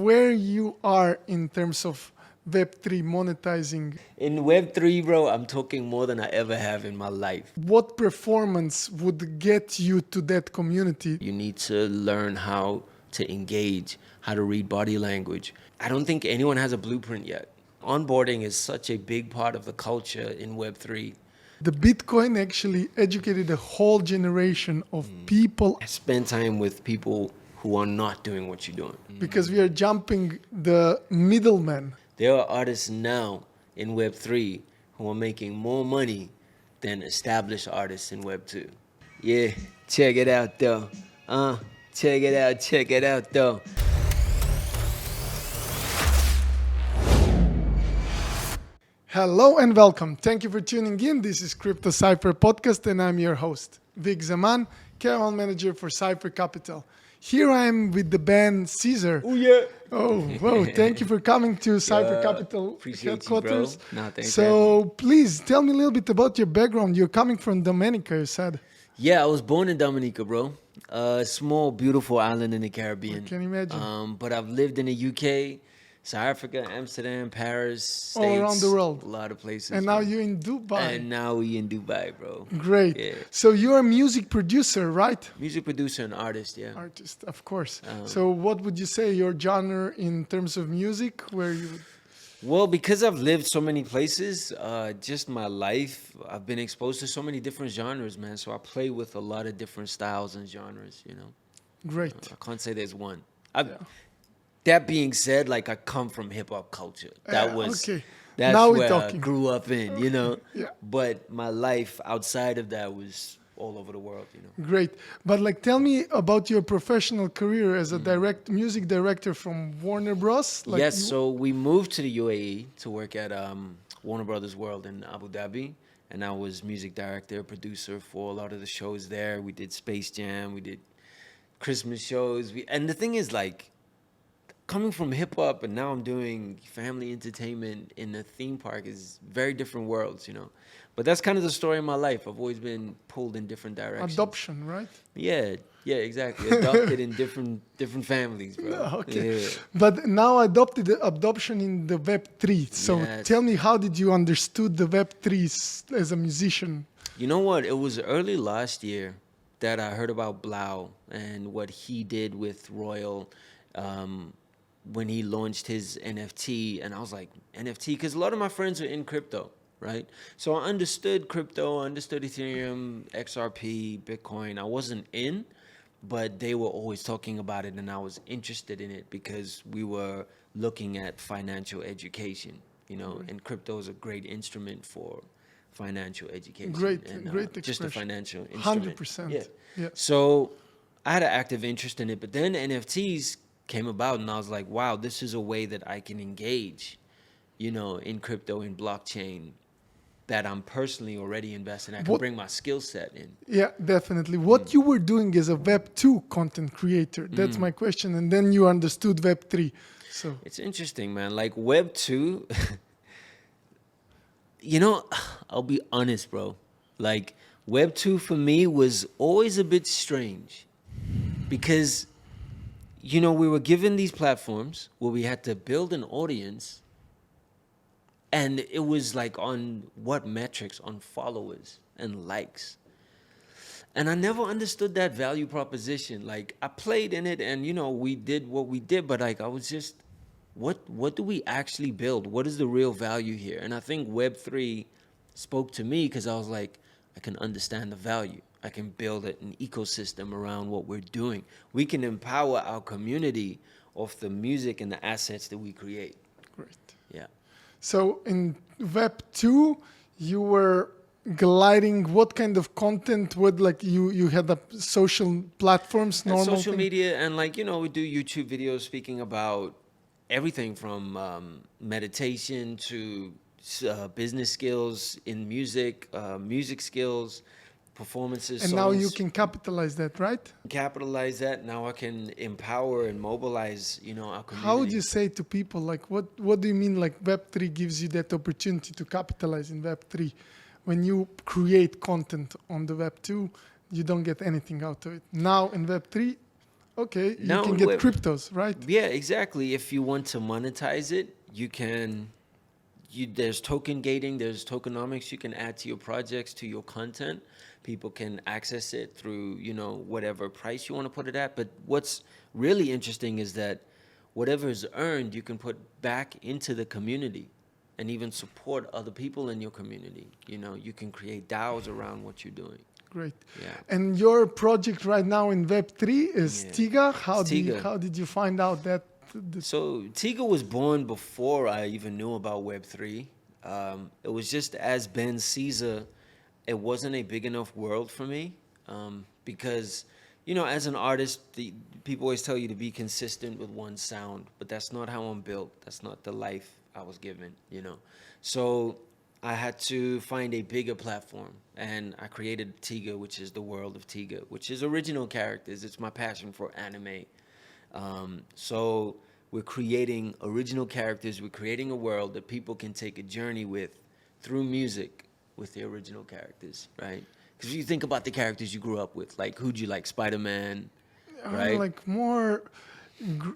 where you are in terms of Web3 monetizing. In Web3, bro, I'm talking more than I ever have in my life. What performance would get you to that community? You need to learn how to engage, how to read body language. I don't think anyone has a blueprint yet. Onboarding is such a big part of the culture in Web3. The Bitcoin actually educated a whole generation of people. I spend time with people who are not doing what you're doing. Because we are jumping the middleman. There are artists now in Web3 who are making more money than established artists in Web2. Yeah, check it out though. Check it out though. Hello and welcome. Thank you for tuning in. This is Crypto Cypher Podcast and I'm your host, Viktor Zaman, KOL Manager for Cypher Capital. Here I am with the band Caesar. Oh yeah. Oh, whoa. Thank you for coming to Cypher Capital headquarters. You, bro. No, so please tell me a little bit about your background. You're coming from Dominica, you said. Yeah, I was born in Dominica, bro. A small, beautiful island in the Caribbean. I can imagine. But I've lived in the UK, South Africa, Amsterdam, Paris, States. All around the world. A lot of places. And now you're in Dubai. And now we in Dubai, bro. Great. Yeah. So you're a music producer, right? Music producer and artist, yeah. Artist, of course. So what would you say your genre in terms of music? Where you? Well, because I've lived so many places, just my life, I've been exposed to so many different genres, man. So I play with a lot of different styles and genres, you know. Great. I can't say there's one. That being said, like I come from hip hop culture. That's now where we're talking. I grew up in, you know. Yeah. But my life outside of that was all over the world, you know. Great. But like tell me about your professional career as a music director from Warner Bros. Like yes, so we moved to the UAE to work at Warner Brothers World in Abu Dhabi. And I was music director, producer for a lot of the shows there. We did Space Jam, we did Christmas shows. And the thing is, like, coming from hip hop and now I'm doing family entertainment in a theme park is very different worlds, you know. But that's kind of the story of my life. I've always been pulled in different directions. Adoption, right? Yeah, exactly. Adopted in different families, bro. Okay. Yeah. But now adoption in the Web3. So tell me, how did you understood the Web3 as a musician? You know what? It was early last year that I heard about Blau and what he did with Royal. When he launched his NFT, and I was like, NFT? Because a lot of my friends are in crypto, right? So I understood crypto, I understood Ethereum, XRP, Bitcoin. I wasn't in, but they were always talking about it, and I was interested in it because we were looking at financial education, you know, and crypto is a great instrument for financial education. Great expression. Just a financial instrument. 100%. Yeah. So I had an active interest in it, but then NFTs came about and I was like, wow, this is a way that I can engage, you know, in crypto, in blockchain, that I'm personally already invested in. I can bring my skill set in. Yeah, definitely. What you were doing as a Web2 content creator, that's my question. And then you understood Web3. So it's interesting, man. Like Web2, you know, I'll be honest, bro. Like Web2 for me was always a bit strange because, you know, we were given these platforms where we had to build an audience, and it was like on what metrics? On followers and likes. And I never understood that value proposition. Like I played in it and, you know, we did what we did, but like I was just, what do we actually build? What is the real value here? And I think Web3 spoke to me because I was like, I can understand the value. I can build an ecosystem around what we're doing. We can empower our community of the music and the assets that we create. great. Yeah. So in Web2, you were gliding what kind of content? What, like you had the social platforms, normal social thing? media, and like, you know, we do YouTube videos speaking about everything from meditation to business skills in music, music skills, performances. And songs. now you can capitalize that, right? Capitalize that. Now I can empower and mobilize, you know, our community. How would you say to people, like, what do you mean, like, Web3 gives you that opportunity to capitalize in Web3? When you create content on the Web2, you don't get anything out of it. Now in Web3, Okay, you Now can in get Web, cryptos, right? yeah, exactly. If you want to monetize it, you can. There's token gating, there's tokenomics you can add to your projects, to your content. People can access it through, whatever price you want to put it at. But what's really interesting is that whatever is earned, you can put back into the community and even support other people in your community. You can create DAOs around what you're doing. Great. Yeah. And your project right now in Web3 is Yeah. Tigxa. It's Tigxa. How did you find out that? So Tigxa was born before I even knew about Web3. It was just as Ben Caesar, it wasn't a big enough world for me because, as an artist, people always tell you to be consistent with one sound, but that's not how I'm built. That's not the life I was given. So I had to find a bigger platform, and I created Tigxa, which is the world of Tigxa, which is original characters. It's my passion for anime. So we're creating original characters. We're creating a world that people can take a journey with through music with the original characters, right? Because if you think about the characters you grew up with, like who'd you like? Spider-Man, right? Like more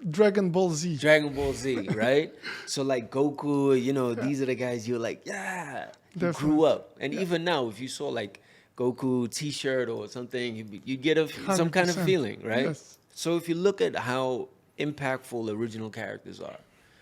Dragon Ball Z. Dragon Ball Z, right? So like Goku, these are the guys you're like, yeah, you Definitely. grew up. And even now, if you saw like Goku t-shirt or something, you'd get some kind of 100%. feeling, right? Yes. So if you look at how impactful original characters are,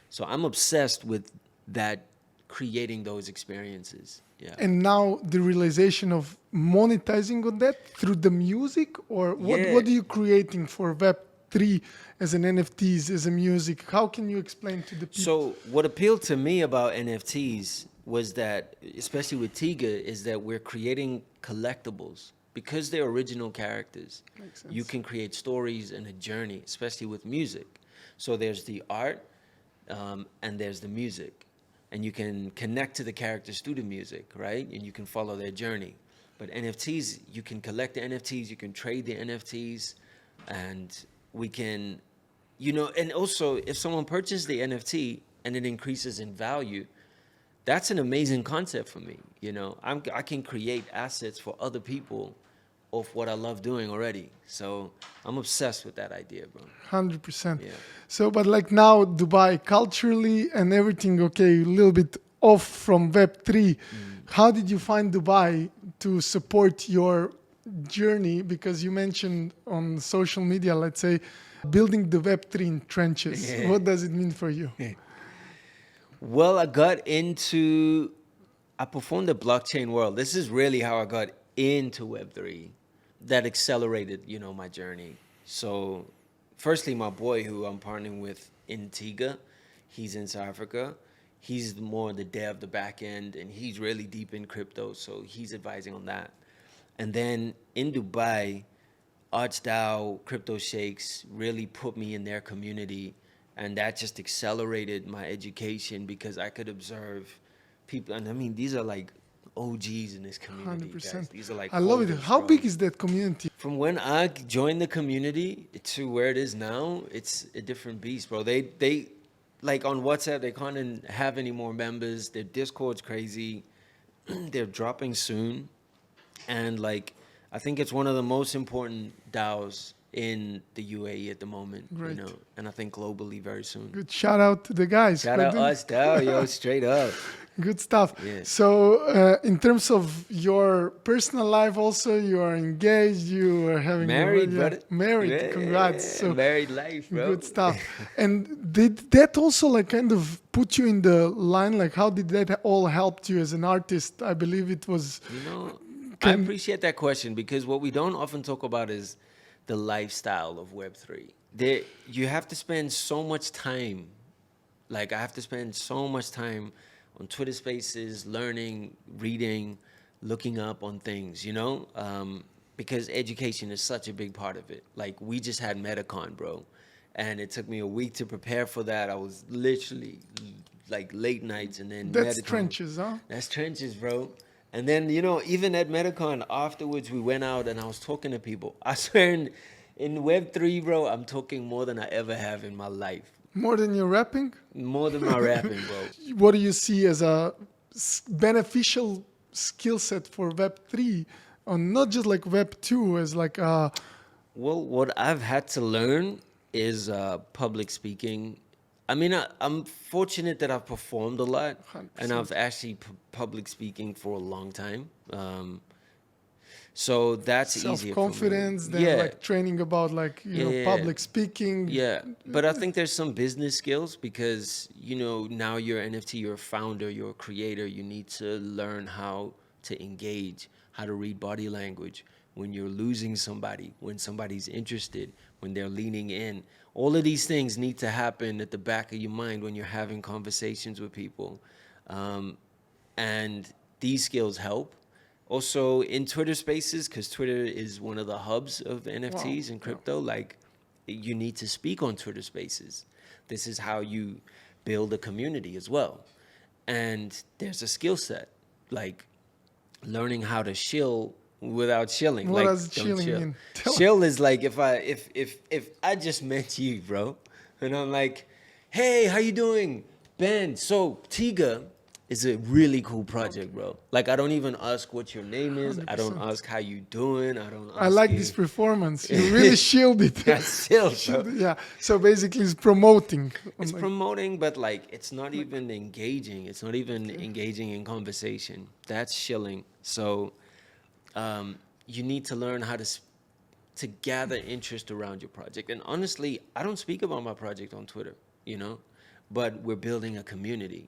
so I'm obsessed with that, creating those experiences. Yeah. And now the realization of monetizing on that through the music, or what are you creating for Web3 as an NFTs, as a music? How can you explain to the people? So what appealed to me about NFTs was that, especially with Tigxa, is that we're creating collectibles. Because they're original characters, Makes sense. you can create stories and a journey, especially with music. So there's the art and there's the music. And you can connect to the characters through the music, right? And you can follow their journey. But NFTs, you can collect the NFTs, you can trade the NFTs, and we can, and also if someone purchases the NFT and it increases in value, that's an amazing concept for me. I can create assets for other people of what I love doing already. So I'm obsessed with that idea, bro. 100%. Yeah. So, but like now, Dubai culturally and everything, okay, a little bit off from Web3. How did you find Dubai to support your journey? Because you mentioned on social media, let's say, building the Web3 in trenches. Yeah. What does it mean for you? Well, I performed the blockchain world. This is really how I got into Web3. That accelerated, my journey. So, firstly, my boy who I'm partnering with in Tigxa, he's in South Africa. He's more the dev, the back end, and he's really deep in crypto. So he's advising on that. And then in Dubai, ArchDAO, Crypto Shakes really put me in their community. And that just accelerated my education because I could observe people. And I mean, these are like OGs in this community, 100%. guys. These are like I love it. holders, How bro. big is that community? From when I joined the community to where it is now, it's a different beast, bro. They like on WhatsApp, they can't have any more members. Their Discord's crazy. They're dropping soon. And like, I think it's one of the most important DAOs in the UAE at the moment. Great. And I think globally very soon. Good shout out to the guys. Shout out us, DAO, yo, straight up. Good stuff. Yeah. So, in terms of your personal life, also you are engaged. You are having Married, brother. Married. Yeah, Congrats. So married life, bro. good stuff. And did that also like kind of put you in the line? Like, how did that all help you as an artist? I believe it was. I appreciate that question because what we don't often talk about is the lifestyle of Web3. You have to spend so much time. Like, I have to spend so much time on Twitter Spaces, learning, reading, looking up on things, because education is such a big part of it. Like, we just had MetaCon, bro, and it took me a week to prepare for that. I was literally like late nights and then That's MetaCon. trenches, huh? That's trenches, bro. And then, even at MetaCon, afterwards, we went out and I was talking to people. I swear in Web3, bro, I'm talking more than I ever have in my life. More than your rapping? More than my rapping, bro. What do you see as a beneficial skill set for Web3, or not just like Web2, as like a Well, what I've had to learn is public speaking. I mean, I'm fortunate that I've performed a lot, and 100%. I've actually public speaking for a long time. So that's easier for me. Self-confidence, then Yeah, like training about like, yeah, public speaking. yeah. But I think there's some business skills because, now you're an NFT, you're a founder, you're a creator. You need to learn how to engage, how to read body language when you're losing somebody, when somebody's interested, when they're leaning in. All of these things need to happen at the back of your mind when you're having conversations with people. And these skills help. Also in Twitter Spaces, because Twitter is one of the hubs of NFTs and crypto, like you need to speak on Twitter Spaces. This is how you build a community as well. And there's a skill set, like learning how to shill without shilling. What Like, does don't chilling chill. mean? Tell us. Shill is like if I just met you, bro, and I'm like, hey, how you doing, Ben? So Tigxa is a really cool project, bro. Like I don't even ask what your name is. I don't 100%. ask how you doing. I don't. Ask I like you. this performance. You really shielded it. That's chill, bro. Yeah. So basically, it's promoting. It's Like, promoting, but like it's not even engaging. It's not even engaging in conversation. That's shilling. So you need to learn how to gather interest around your project. And honestly, I don't speak about my project on Twitter, but we're building a community.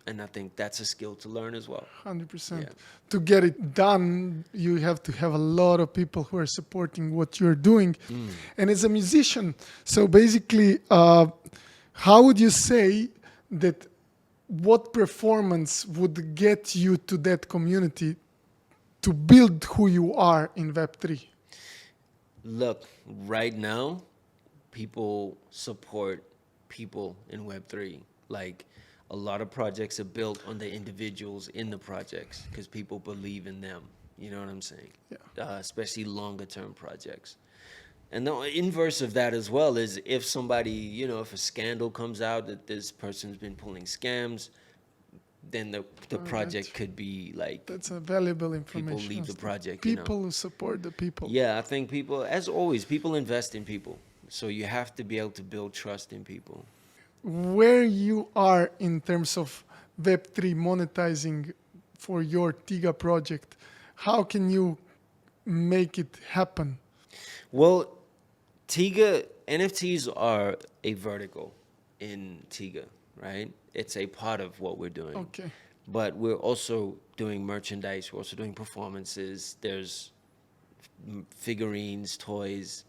And I think that's a skill to learn as well. 100%. Yeah. To get it done, you have to have a lot of people who are supporting what you're doing. And as a musician, so basically, how would you say that what performance would get you to that community to build who you are in Web3? Look, right now, people support people in Web3. Like, a lot of projects are built on the individuals in the projects because people believe in them. You know what I'm saying? Yeah. Especially longer term projects. And the inverse of that as well is if somebody, if a scandal comes out that this person's been pulling scams, then the project could be like, That's a valuable information. people leave the project. People who support the people. Yeah, I think people, as always, people invest in people. So you have to be able to build trust in people. Where you are in terms of Web3 monetizing for your Tigxa project, how can you make it happen? Well, Tigxa NFTs are a vertical in Tigxa, right? It's a part of what we're doing. Okay. But we're also doing merchandise. We're also doing performances. There's figurines, toys.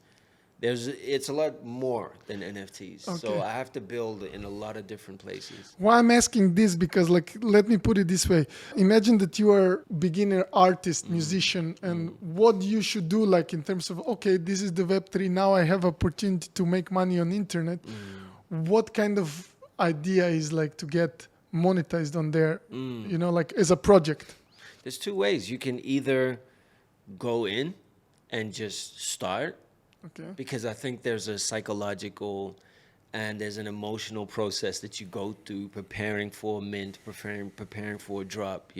It's a lot more than NFTs. Okay. So I have to build in a lot of different places. Why I'm asking this, because let me put it this way. Imagine that you are beginner artist, musician, and what you should do in terms of, okay, this is the Web3, now I have opportunity to make money on internet. What kind of idea is to get monetized on there, as a project? There's two ways. You can either go in and just start. Okay. Because I think there's a psychological and there's an emotional process that you go through preparing for a mint, preparing for a drop,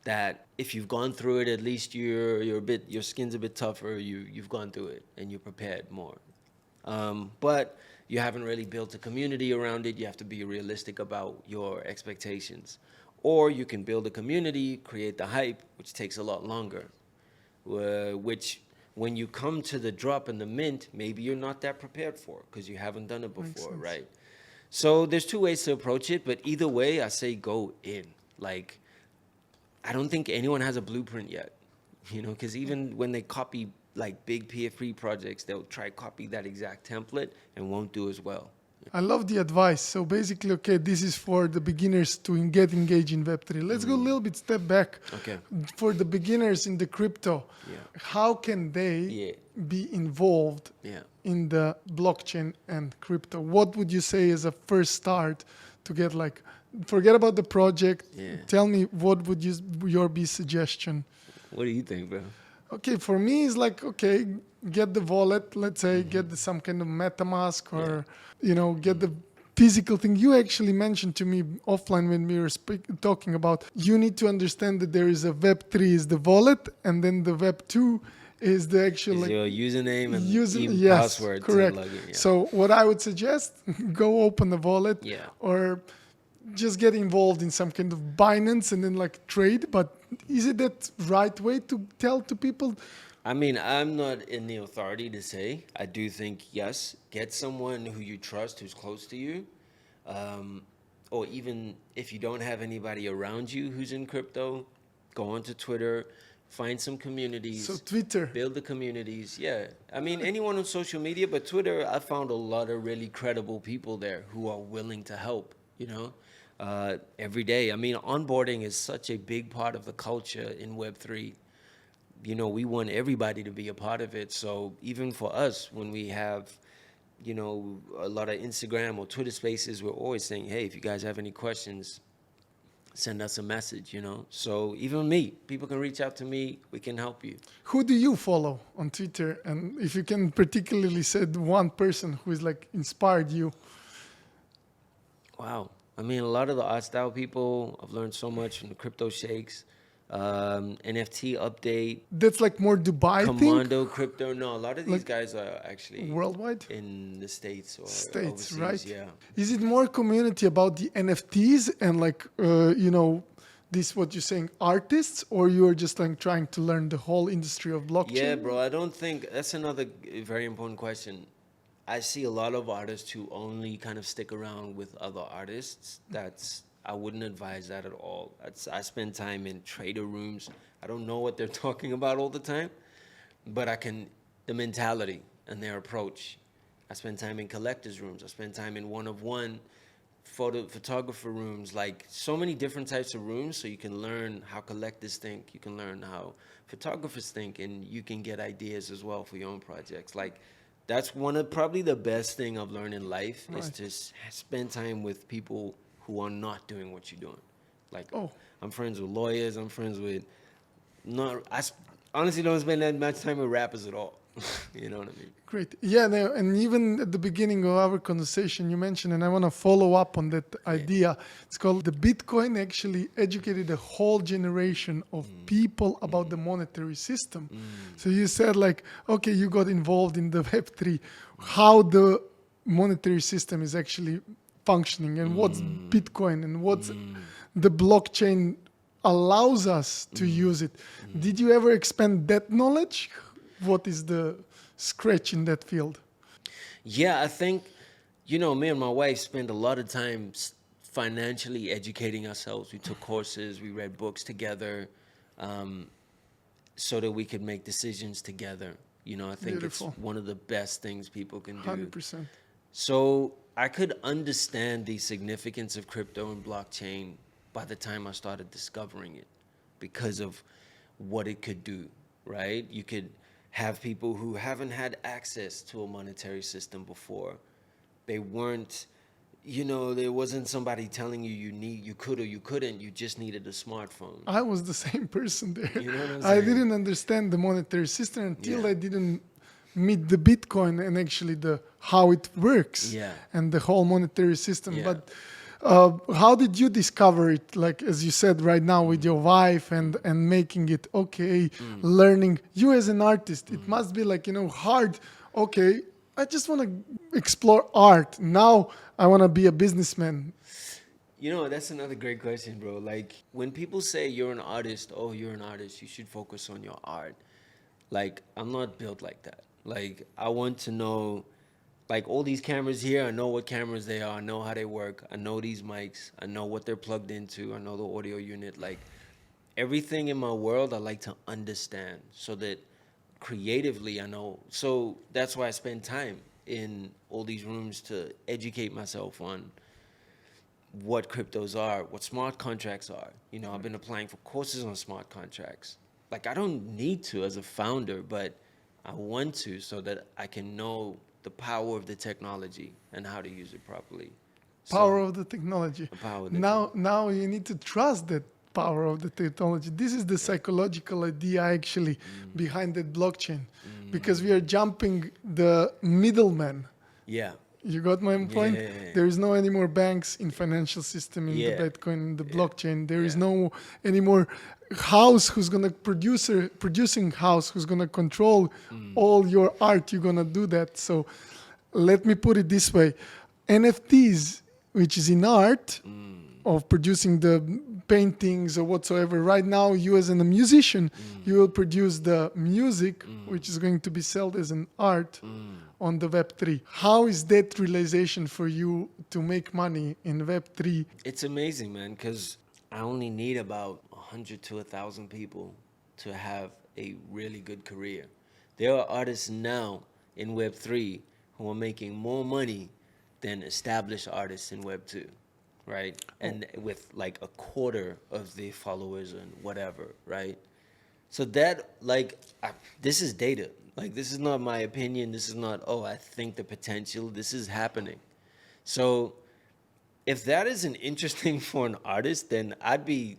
that if you've gone through it, at least your skin's a bit tougher, you've gone through it and you're prepared more. But you haven't really built a community around it. You have to be realistic about your expectations. Or you can build a community, create the hype, which takes a lot longer, which when you come to the drop in the mint, maybe you're not that prepared for because you haven't done it before, right? So there's two ways to approach it, but either way, I say go in. I don't think anyone has a blueprint yet, because even when they copy big PFP projects, they'll try to copy that exact template and won't do as well. I love the advice. So basically, okay, this is for the beginners to get engaged in Web3. Let's go a little bit step back. Okay. For the beginners in the crypto, how can they be involved in the blockchain and crypto? What would you say is a first start to get forget about the project. Tell me what would your be suggestion? What do you think, bro? Okay, for me, it's okay, get the wallet, let's say, get some kind of MetaMask or, get the physical thing. You actually mentioned to me offline when we were talking about, you need to understand that there is a Web3 is the wallet, and then the Web2 is the actual Is like your username and yes, password correct. to log in. Yeah. So what I would suggest, go open a wallet Yeah. or just get involved in some kind of Binance and then like trade. But is it that right way to tell to people? I mean, I'm not in the authority to say. I do think, yes, get someone who you trust, who's close to you. Or even if you don't have anybody around you who's in crypto, go onto Twitter, find some communities. So Twitter. Build the communities. Yeah. I mean, anyone on social media, but Twitter, I found a lot of really credible people there who are willing to help, every day. I mean, onboarding is such a big part of the culture in Web3. We want everybody to be a part of it. So even for us, when we have, a lot of Instagram or Twitter spaces, we're always saying, hey, if you guys have any questions, send us a message, So even me, people can reach out to me. We can help you. Who do you follow on Twitter? And if you can particularly say one person who is like inspired you. Wow. I mean, a lot of the art style people, I've learned so much from the crypto shakes. NFT update. That's like more Dubai Commando thing? Crypto. No, a lot of these Like guys are actually worldwide in the States or States, overseas, right? Yeah. Is it more community about the NFTs and like this what you're saying artists, or you're just like trying to learn the whole industry of blockchain? Yeah, bro. I don't think that's another very important question. I see a lot of artists who only kind of stick around with other artists. I wouldn't advise that at all. I spend time in trader rooms. I don't know what they're talking about all the time, but the mentality and their approach. I spend time in collectors rooms. I spend time in one-of-one photographer rooms, like so many different types of rooms, so you can learn how collectors think, you can learn how photographers think, and you can get ideas as well for your own projects. Like, that's probably the best thing I've learned in life, Right. is to spend time with people who are not doing what you're doing. Like, I'm friends with lawyers. I'm friends with honestly don't spend that much time with rappers at all. You know what I mean? Great. Yeah, and even at the beginning of our conversation, you mentioned, and I want to follow up on that idea. It's called the Bitcoin actually educated a whole generation of people about the monetary system. So you said like, okay, you got involved in the Web3, how the monetary system is actually functioning and what's Bitcoin and what's the blockchain allows us to use it. Did you ever expand that knowledge? What is the scratch in that field? Yeah, I think, me and my wife spend a lot of time financially educating ourselves. We took courses, we read books together, so that we could make decisions together. I think Beautiful. It's one of the best things people can do. 100%. So I could understand the significance of crypto and blockchain by the time I started discovering it, because of what it could do, right? You could have people who haven't had access to a monetary system before. They weren't, there wasn't somebody telling you could or you couldn't. You just needed a smartphone. I was the same person there. You know what I'm I saying? didn't understand the monetary system until Yeah. I didn't meet the Bitcoin and actually how it works and the whole monetary system. Yeah. But how did you discover it? Like, as you said right now with your wife and making it learning you as an artist, it must be like, hard. Okay, I just want to explore art. Now I want to be a businessman. That's another great question, bro. Like, when people say you're an artist, you're an artist, you should focus on your art. Like, I'm not built like that. Like, I want to know, like, all these cameras here, I know what cameras they are. I know how they work. I know these mics. I know what they're plugged into. I know the audio unit. Like, everything in my world, I like to understand so that creatively I know. So that's why I spend time in all these rooms to educate myself on what cryptos are, what smart contracts are. I've been applying for courses on smart contracts. Like, I don't need to as a founder, but I want to, so that I can know the power of the technology and how to use it properly. Power of the technology. The power of the Now you need to trust that power of the technology. This is the psychological idea actually behind that blockchain, because we are jumping the middleman. Yeah. You got my point? Yeah. There is no any more banks in financial system in Yeah. the Bitcoin, in the blockchain. There is no any more house who's gonna producing house who's gonna control all your art. You're gonna do that. So let me put it this way: NFTs, which is in art of producing the paintings or whatsoever. Right now, you as a musician, you will produce the music, which is going to be sold as an art on the Web3. How is that realization for you to make money in Web3? It's amazing, man, because I only need about 100 to 1,000 people to have a really good career. There are artists now in Web3 who are making more money than established artists in Web2, right? And with like a quarter of the followers and whatever, right? So that, like, this is data. Like, this is not my opinion. This is not, oh, I think the potential. This is happening. So if that isn't interesting for an artist, then I'd be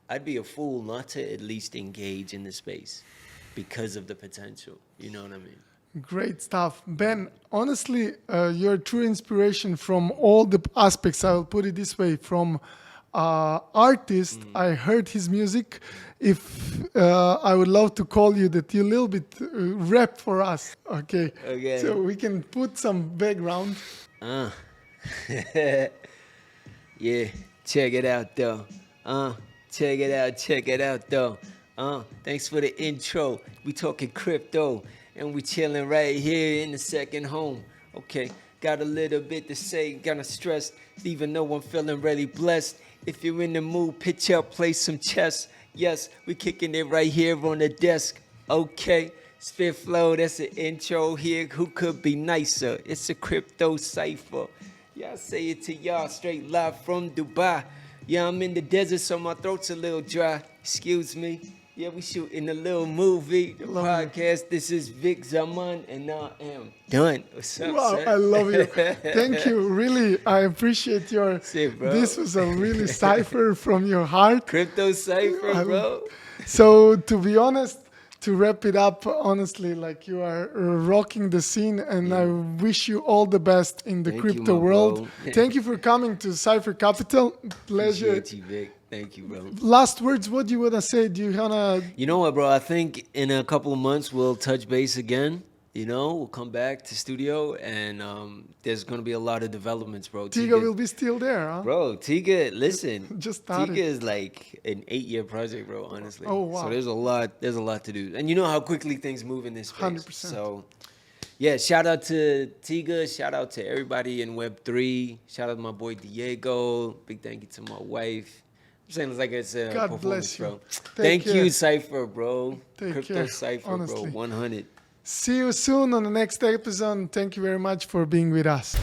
a fool not to at least engage in the space because of the potential. You know what I mean? Great stuff. Ben, honestly, you're a true inspiration from all the aspects. I'll put it this way, from artist, I heard his music. If I would love to call you that you a little bit rap for us, okay? Okay. So we can put some background. Yeah, check it out though. Check it out though. Thanks for the intro. We talking crypto and we chilling right here in the second home. Okay, got a little bit to say, kinda stressed, even though I'm feeling really blessed. If you're in the mood, pitch up, play some chess. Yes, we kicking it right here on the desk. Okay, spit flow, that's an intro here. Who could be nicer? It's a Crypto Cypher. Yeah, I say it to y'all straight live from Dubai. Yeah, I'm in the desert, so my throat's a little dry. Excuse me. Yeah, we shooting a little movie, the podcast. This is Vik Zaman, and I am done. What's up, Wow, son? I love you. Thank you. Really, I appreciate your. That's it, bro. This was a really cipher from your heart. Crypto Cypher, bro. So to be honest, to wrap it up, honestly, like you are rocking the scene, and I wish you all the best in the Thank you, crypto my world. bro. Thank you for coming to Cypher Capital. Pleasure. Appreciate you, Vic. Thank you, bro. Last words. What do you wanna say? Do you wanna? You know what, bro? I think in a couple of months we'll touch base again. You know, we'll come back to studio, and there's gonna be a lot of developments, bro. Tigxa will be still there, huh? Bro, Tigxa, listen. Just started. Tigxa is like an 8-year project, bro, honestly. Oh, wow. So there's a lot to do. And you know how quickly things move in this space. 100%. So yeah, shout out to Tigxa, shout out to everybody in Web3, shout out to my boy Diego, big thank you to my wife. I'm saying it's like it's a God performance, bless you. bro. Take Thank care. you, Cypher, bro. Take Crypto care, Cypher, honestly. bro. 100. See you soon on the next episode. Thank you very much for being with us.